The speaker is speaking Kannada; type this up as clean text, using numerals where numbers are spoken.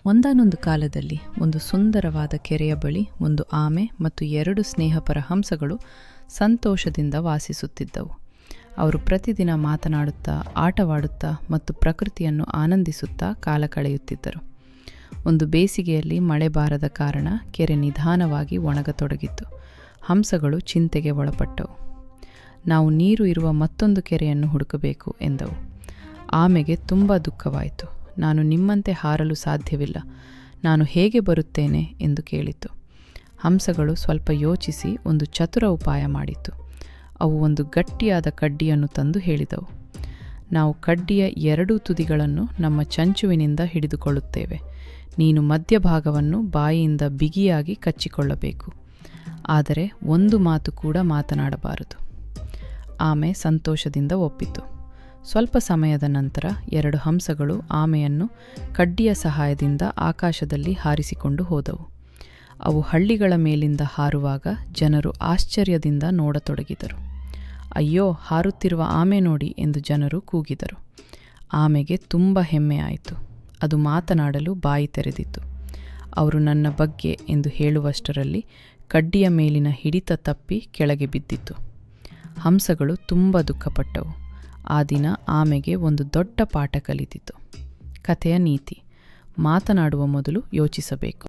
ಒಂದಾನೊಂದು ಕಾಲದಲ್ಲಿ ಒಂದು ಸುಂದರವಾದ ಕೆರೆಯ ಬಳಿ ಒಂದು ಆಮೆ ಮತ್ತು 2 ಸ್ನೇಹಪರ ಹಂಸಗಳು ಸಂತೋಷದಿಂದ ವಾಸಿಸುತ್ತಿದ್ದವು. ಅವರು ಪ್ರತಿದಿನ ಮಾತನಾಡುತ್ತಾ, ಆಟವಾಡುತ್ತಾ ಮತ್ತು ಪ್ರಕೃತಿಯನ್ನು ಆನಂದಿಸುತ್ತಾ ಕಾಲ ಕಳೆಯುತ್ತಿದ್ದರು. ಒಂದು ಬೇಸಿಗೆಯಲ್ಲಿ ಮಳೆ ಬಾರದ ಕಾರಣ ಕೆರೆ ನಿಧಾನವಾಗಿ ಒಣಗತೊಡಗಿತ್ತು. ಹಂಸಗಳು ಚಿಂತೆಗೆ ಒಳಪಟ್ಟವು. ನಾವು ನೀರು ಇರುವ ಮತ್ತೊಂದು ಕೆರೆಯನ್ನು ಹುಡುಕಬೇಕು ಎಂದವು. ಆಮೆಗೆ ತುಂಬ ದುಃಖವಾಯಿತು. ನಾನು ನಿಮ್ಮಂತೆ ಹಾರಲು ಸಾಧ್ಯವಿಲ್ಲ, ನಾನು ಹೇಗೆ ಬರುತ್ತೇನೆ ಎಂದು ಕೇಳಿತು. ಹಂಸಗಳು ಸ್ವಲ್ಪ ಯೋಚಿಸಿ ಒಂದು ಚತುರ ಉಪಾಯ ಮಾಡಿತು. ಅವು ಒಂದು ಗಟ್ಟಿಯಾದ ಕಡ್ಡಿಯನ್ನು ತಂದು ಹೇಳಿದವು, ನಾವು ಕಡ್ಡಿಯ 2 ತುದಿಗಳನ್ನು ನಮ್ಮ ಚಂಚುವಿನಿಂದ ಹಿಡಿದುಕೊಳ್ಳುತ್ತೇವೆ. ನೀನು ಮಧ್ಯಭಾಗವನ್ನು ಬಾಯಿಯಿಂದ ಬಿಗಿಯಾಗಿ ಕಚ್ಚಿಕೊಳ್ಳಬೇಕು, ಆದರೆ ಒಂದು ಮಾತು ಕೂಡ ಮಾತನಾಡಬಾರದು. ಆಮೆ ಸಂತೋಷದಿಂದ ಒಪ್ಪಿತು. ಸ್ವಲ್ಪ ಸಮಯದ ನಂತರ 2 ಹಂಸಗಳು ಆಮೆಯನ್ನು ಕಡ್ಡಿಯ ಸಹಾಯದಿಂದ ಆಕಾಶದಲ್ಲಿ ಹಾರಿಸಿಕೊಂಡು ಹೋದವು. ಅವು ಹಳ್ಳಿಗಳ ಮೇಲಿಂದ ಹಾರುವಾಗ ಜನರು ಆಶ್ಚರ್ಯದಿಂದ ನೋಡತೊಡಗಿದರು. ಅಯ್ಯೋ, ಹಾರುತ್ತಿರುವ ಆಮೆ ನೋಡಿ ಎಂದು ಜನರು ಕೂಗಿದರು. ಆಮೆಗೆ ತುಂಬ ಹೆಮ್ಮೆಯಾಯಿತು. ಅದು ಮಾತನಾಡಲು ಬಾಯಿ ತೆರೆದಿತು. ಅವರು ನನ್ನ ಬಗ್ಗೆ ಎಂದು ಹೇಳುವಷ್ಟರಲ್ಲಿ ಕಡ್ಡಿಯ ಮೇಲಿನ ಹಿಡಿತ ತಪ್ಪಿ ಕೆಳಗೆ ಬಿದ್ದಿತು. ಹಂಸಗಳು ತುಂಬ ದುಃಖಪಟ್ಟವು. ಆ ದಿನ ಆಮೆಗೆ ಒಂದು ದೊಡ್ಡ ಪಾಠ ಕಲಿತಿತು. ಕಥೆಯ ನೀತಿ: ಮಾತನಾಡುವ ಮೊದಲು ಯೋಚಿಸಬೇಕು.